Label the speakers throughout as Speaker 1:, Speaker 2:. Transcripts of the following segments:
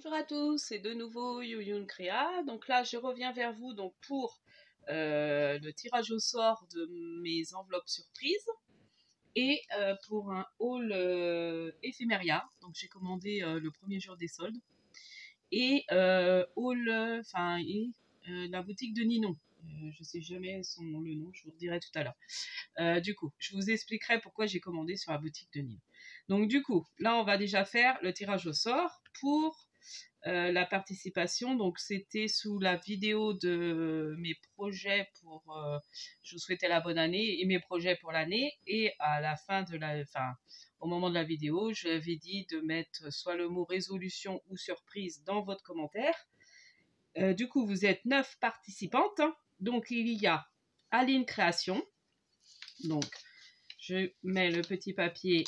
Speaker 1: Bonjour à tous, c'est de nouveau Youyun Créa. Donc là, je reviens vers vous donc pour le tirage au sort de mes enveloppes surprises et pour un haul éphéméria. Donc j'ai commandé le premier jour des soldes et la boutique de Ninon. Je sais jamais le nom, je vous le dirai tout à l'heure. Du coup, je vous expliquerai pourquoi j'ai commandé sur la boutique de Ninon. Donc du coup, là on va déjà faire le tirage au sort pour la participation. Donc c'était sous la vidéo de mes projets pour je vous souhaitais la bonne année et mes projets pour l'année, et à la fin de au moment de la vidéo, je l'avais dit de mettre soit le mot résolution ou surprise dans votre commentaire. Du coup, vous êtes 9 participantes. Donc il y a Aline Création. Donc je mets le petit papier,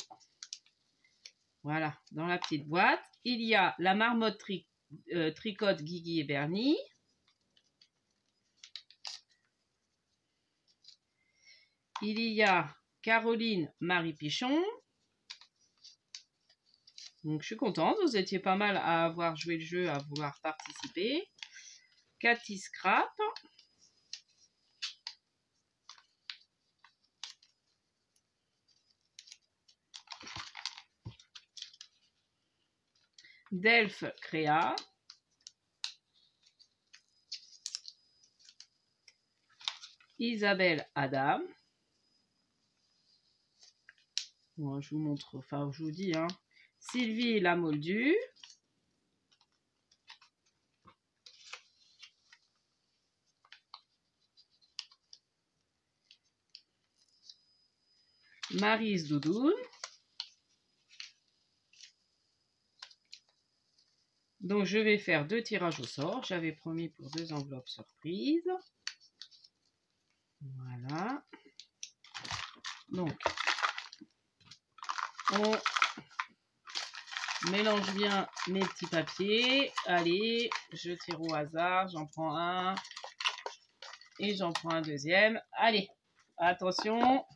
Speaker 1: voilà, dans la petite boîte. Il y a la marmotte tricote Guigui et Bernie. Il y a Caroline Marie Pichon. Donc je suis contente, vous étiez pas mal à avoir joué le jeu, à vouloir participer. Cathy Scrap. Delph Créa. Isabelle Adam. Bon, je vous montre, enfin je vous dis, hein. Sylvie la Moldue. Maryse Doudoune. Donc je vais faire 2 tirages au sort. J'avais promis pour 2 enveloppes surprises. Voilà. Donc on mélange bien mes petits papiers. Allez, je tire au hasard. J'en prends un. Et j'en prends un deuxième. Allez, attention.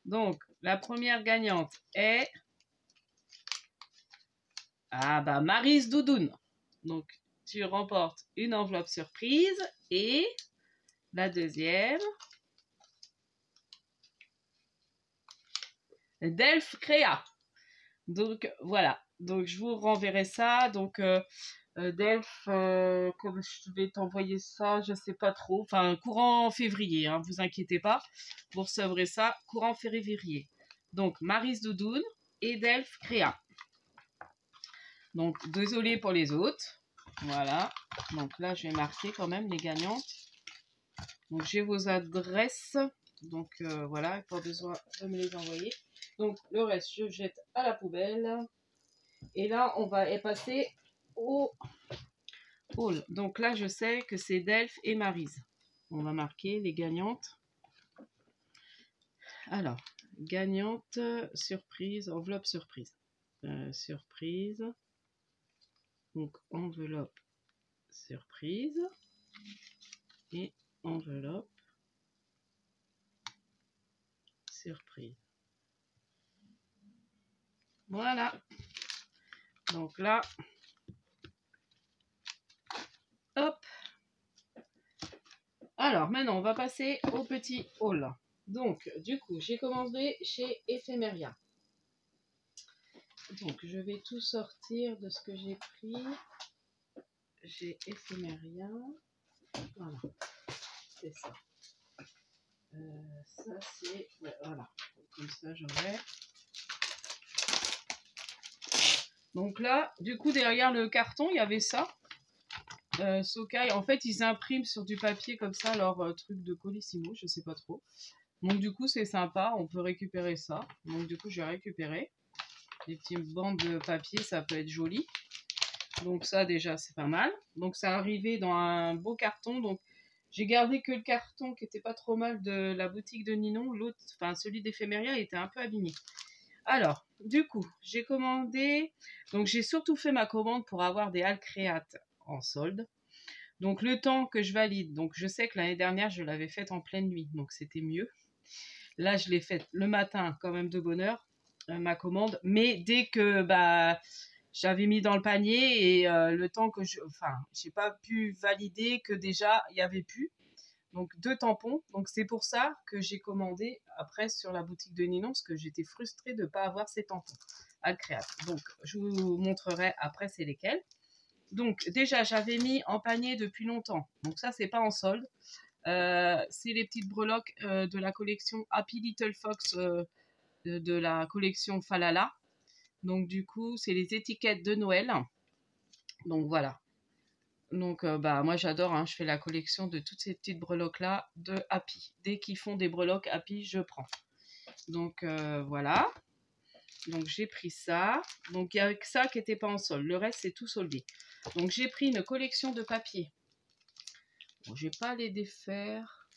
Speaker 1: Donc, la première gagnante est... Ah bah, Maryse Doudoune. Donc, tu remportes une enveloppe surprise. Et la deuxième... Delph Créa. Donc, voilà. Donc, je vous renverrai ça. Donc... Delph, comme je vais t'envoyer ça, je sais pas trop. Enfin, courant février, hein, vous inquiétez pas. Vous recevrez ça courant février. Donc, Maryse Doudoune et Delph Créa. Donc, désolé pour les autres. Voilà. Donc là, je vais marquer quand même les gagnantes. Donc, j'ai vos adresses. Donc, voilà, pas besoin de me les envoyer. Donc, le reste, je jette à la poubelle. Et là, on va passer au haul. Donc là, je sais que c'est Delph et Maryse. On va marquer les gagnantes. Alors, gagnante, surprise, enveloppe surprise. Surprise. Donc, enveloppe surprise. Et enveloppe surprise. Voilà. Donc là, hop. Alors, maintenant, on va passer au petit haul. Donc, du coup, j'ai commandé chez Ephéméria. Donc, je vais tout sortir de ce que j'ai pris. J'ai Ephéméria. Voilà. C'est ça. Ça, c'est... Ouais, voilà. Comme ça, j'aurai... Donc là, du coup, derrière le carton, il y avait ça. Sokai, en fait, ils impriment sur du papier comme ça leur truc de Colissimo, je sais pas trop. Donc du coup, c'est sympa, on peut récupérer ça. Donc du coup, j'ai récupéré des petites bandes de papier, ça peut être joli. Donc ça, déjà, c'est pas mal. Donc ça arrivait dans un beau carton. Donc j'ai gardé que le carton qui était pas trop mal de la boutique de Ninon. L'autre, enfin celui d'Ephéméria, était un peu abîmé. Alors, du coup, j'ai commandé... Donc j'ai surtout fait ma commande pour avoir des halles créates en solde. Donc le temps que je valide, donc je sais que l'année dernière je l'avais faite en pleine nuit, donc c'était mieux. Là je l'ai faite le matin quand même de bonne heure, ma commande, mais dès que j'avais mis dans le panier et le temps que j'ai pas pu valider que déjà il y avait plus. Donc 2 tampons. Donc c'est pour ça que j'ai commandé après sur la boutique de Ninon parce que j'étais frustrée de ne pas avoir ces tampons Alcréate. Donc je vous montrerai après c'est lesquels. Donc déjà j'avais mis en panier depuis longtemps. Donc ça c'est pas en solde. C'est les petites breloques de la collection Happy Little Fox de la collection Falala. Donc du coup c'est les étiquettes de Noël. Donc voilà. Donc bah moi j'adore, hein, je fais la collection de toutes ces petites breloques là de Happy. Dès qu'ils font des breloques Happy, je prends. Donc voilà. Donc j'ai pris ça. Donc il n'y a que ça qui n'était pas en solde. Le reste c'est tout soldé. Donc j'ai pris une collection de papier. Bon, je vais pas les défaire.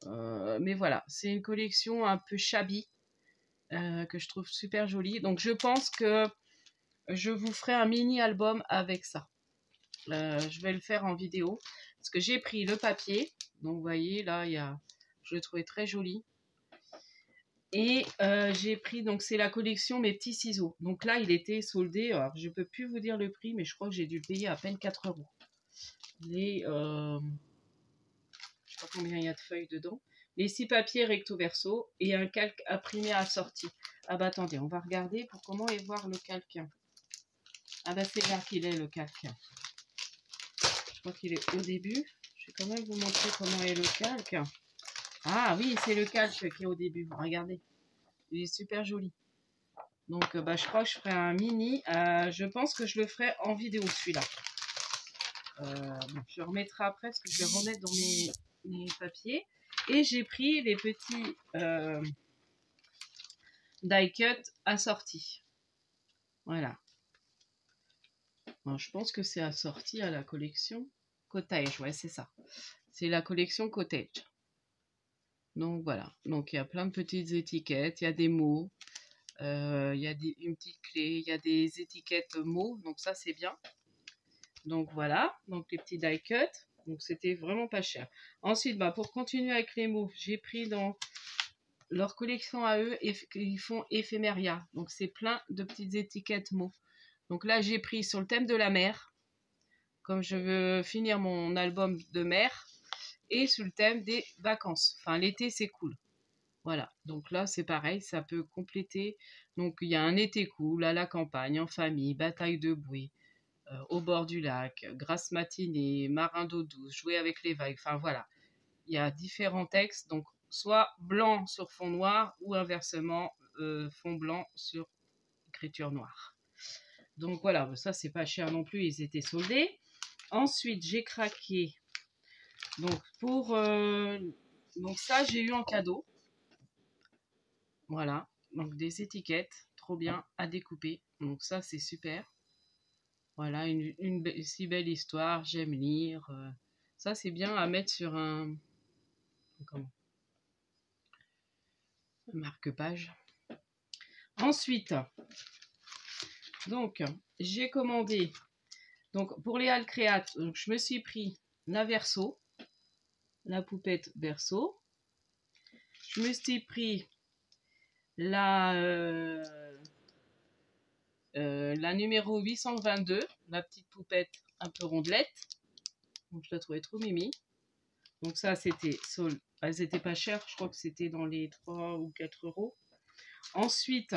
Speaker 1: Mais voilà, c'est une collection un peu shabby que je trouve super jolie. Donc je pense que je vous ferai un mini album avec ça. Je vais le faire en vidéo parce que j'ai pris le papier. Donc vous voyez là, je le trouvais très joli. Et j'ai pris, donc c'est la collection Mes Petits Ciseaux. Donc là, il était soldé. Alors, je ne peux plus vous dire le prix, mais je crois que j'ai dû le payer à peine 4 €. Je ne sais pas combien il y a de feuilles dedans. Les 6 papiers recto verso et un calque imprimé assorti. Ah bah attendez, on va regarder pour comment est voir le calque. Ah bah c'est là qu'il est le calque. Je crois qu'il est au début. Je vais quand même vous montrer comment est le calque. Ah oui, c'est le calque qui est au début. Regardez, il est super joli. Donc bah, je crois que je ferai un mini. Je pense que je le ferai en vidéo celui-là. Je le remettrai après parce que je vais remettre dans mes papiers. Et j'ai pris les petits die cut assortis. Voilà. Alors, je pense que c'est assorti à la collection Cottage. Ouais, c'est ça. C'est la collection Cottage. Donc voilà. Donc il y a plein de petites étiquettes. Il y a des mots. Il y a une petite clé. Il y a des étiquettes mots. Donc ça, c'est bien. Donc voilà. Donc les petits die cut. Donc c'était vraiment pas cher. Ensuite, bah, pour continuer avec les mots, j'ai pris dans leur collection à eux, ils font éphéméria. Donc c'est plein de petites étiquettes mots. Donc là, j'ai pris sur le thème de la mer, comme je veux finir mon album de mer, et sur le thème des vacances. Enfin, l'été, c'est cool. Voilà. Donc là, c'est pareil, ça peut compléter. Donc il y a un été cool, à la campagne, en famille, bataille de bouée, au bord du lac, grasse matinée, marin d'eau douce, jouer avec les vagues. Enfin voilà. Il y a différents textes, donc soit blanc sur fond noir ou inversement fond blanc sur écriture noire. Donc voilà, ça c'est pas cher non plus, ils étaient soldés. Ensuite j'ai craqué. Donc donc ça j'ai eu en cadeau. Voilà, donc des étiquettes, trop bien à découper. Donc ça c'est super. Voilà, une si belle histoire, j'aime lire. Ça c'est bien à mettre sur un marque-page. Ensuite, donc j'ai commandé donc pour les Alcréate, donc je me suis pris la Verso, la poupette Verso. Je me suis pris la numéro 822, la petite poupette un peu rondelette. Donc je la trouvais trop mimi. Donc ça c'était elles étaient pas chères, je crois que c'était dans les 3 ou 4 €. Ensuite,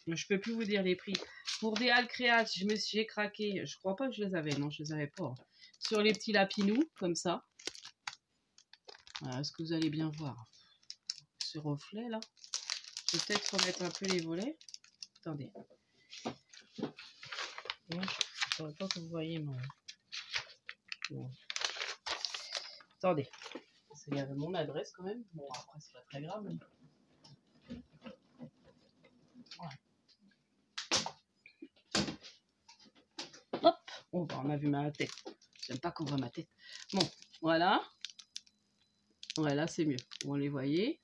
Speaker 1: je peux plus vous dire les prix. Pour des Alcréate, j'ai craqué. Je crois pas que je les avais. Non, je les avais pas. Sur les petits lapinous, comme ça. Voilà, est-ce que vous allez bien voir ce reflet là? Je vais peut-être remettre un peu les volets. Attendez. Je ne saurais pas que vous voyez mon... Bon. Attendez. Il y avait mon adresse quand même. Bon, après, c'est pas très grave. Mais... Ouais. Hop! Oh, bah, on a vu ma tête. J'aime pas qu'on voit ma tête. Bon, voilà. Voilà, c'est mieux. Vous les voyez.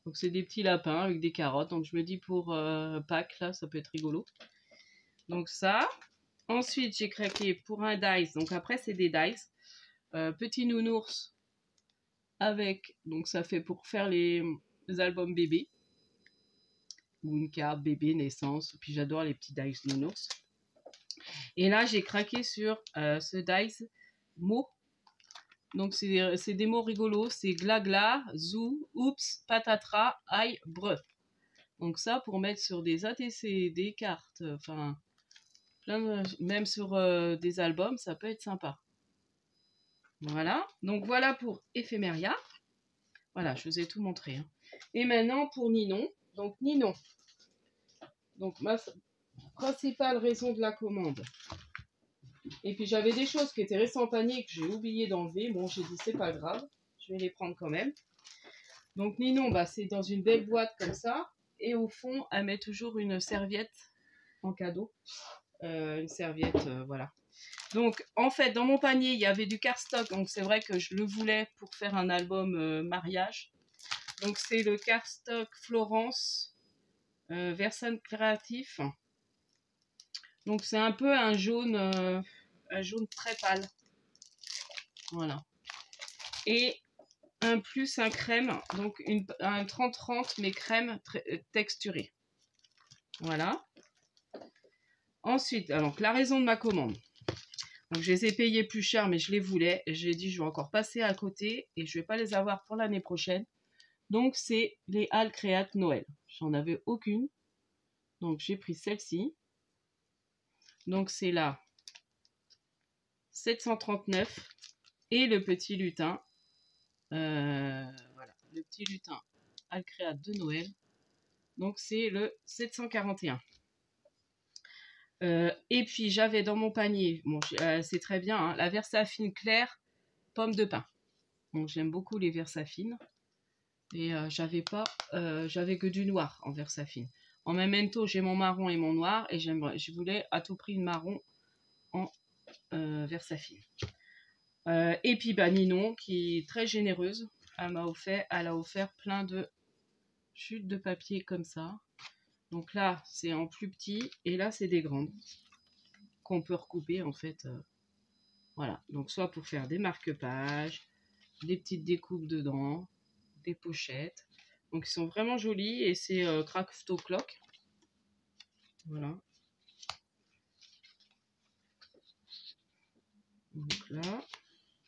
Speaker 1: Donc, c'est des petits lapins avec des carottes. Donc, je me dis pour Pâques, là, ça peut être rigolo. Donc, ça. Ensuite, j'ai craqué pour un dice. Donc, après, c'est des dice. Petit nounours avec... Donc, ça fait pour faire les albums bébés. Ou une carte bébé, naissance. Puis, j'adore les petits dice nounours. Et là, j'ai craqué sur ce dice mots. Donc, c'est des mots rigolos. C'est glagla, zou, oups, patatras, aïe, bref. Donc ça, pour mettre sur des ATC, des cartes, enfin, même sur des albums, ça peut être sympa. Voilà. Donc voilà pour Éphéméria. Voilà, je vous ai tout montré. Hein. Et maintenant pour Ninon. Donc Ninon. Donc ma principale raison de la commande. Et puis j'avais des choses qui étaient restées en panier que j'ai oublié d'enlever. Bon, j'ai dit c'est pas grave, je vais les prendre quand même. Donc Ninon, bah, c'est dans une belle boîte comme ça. Et au fond, elle met toujours une serviette en cadeau. Une serviette, voilà. Donc en fait, dans mon panier, il y avait du cardstock. Donc c'est vrai que je le voulais pour faire un album mariage. Donc c'est le cardstock Florence Versailles Créatif. Donc c'est un peu un jaune très pâle. Voilà. Et un plus un crème, donc un 30-30 mais crème texturée. Voilà. Ensuite, alors la raison de ma commande. Donc je les ai payés plus cher mais je les voulais. J'ai dit je vais encore passer à côté et je vais pas les avoir pour l'année prochaine. Donc c'est les Halles Créate Noël. J'en avais aucune. Donc j'ai pris celle-ci. Donc c'est là 739 et le petit lutin. Voilà, le petit lutin Alcréate de Noël. Donc c'est le 741. Et puis j'avais dans mon panier, bon, c'est très bien, hein, la Versafine claire pomme de pin. Donc j'aime beaucoup les Versafines. Et j'avais que du noir en Versafine. En memento, j'ai mon marron et mon noir. Et je voulais à tout prix une marron en Versafine. Et puis bah, Ninon, qui est très généreuse, elle a offert plein de chutes de papier comme ça. Donc là, c'est en plus petit, et là, c'est des grandes qu'on peut recouper en fait. Voilà, donc soit pour faire des marque-pages, des petites découpes dedans, des pochettes. Donc ils sont vraiment jolis et c'est Craft Clock. Voilà. Donc là,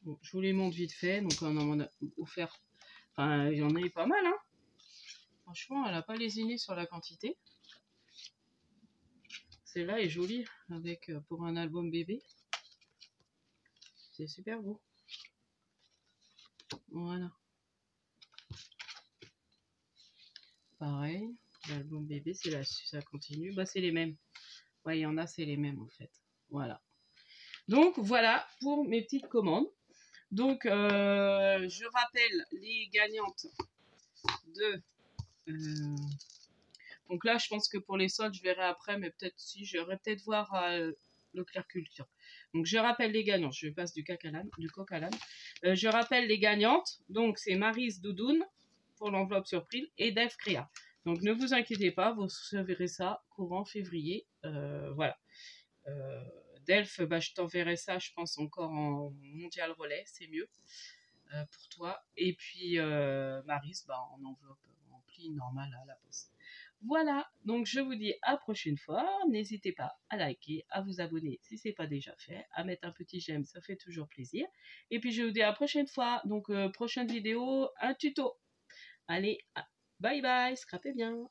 Speaker 1: bon, je vous les montre vite fait. Donc on en a offert, enfin il y en a pas mal, hein. Franchement, elle n'a pas lésiné sur la quantité. Celle-là est jolie avec pour un album bébé. C'est super beau. Voilà. Pareil, l'album bébé, c'est là-dessus, ça continue. Bah c'est les mêmes. Ouais, il y en a, c'est les mêmes en fait. Voilà. Donc voilà pour mes petites commandes. Donc je rappelle les gagnantes de... donc là, je pense que pour les soldes, je verrai après, mais peut-être si, j'aurais peut-être voir Leclerc Culture. Donc je rappelle les gagnants, je passe du coq à l'âne. Je rappelle les gagnantes, donc c'est Maryse Doudoune pour l'enveloppe surprise et Delph Créa. Donc ne vous inquiétez pas, vous recevrez ça courant février. Voilà. Delph, bah, je t'enverrai ça, je pense, encore en mondial relais, c'est mieux pour toi. Et puis Maryse, bah, en enveloppe remplie normale à la poste. Voilà, donc je vous dis à la prochaine fois. N'hésitez pas à liker, à vous abonner si ce n'est pas déjà fait, à mettre un petit j'aime, ça fait toujours plaisir. Et puis je vous dis à la prochaine fois. Donc prochaine vidéo, un tuto. Allez, bye bye, scrapez bien.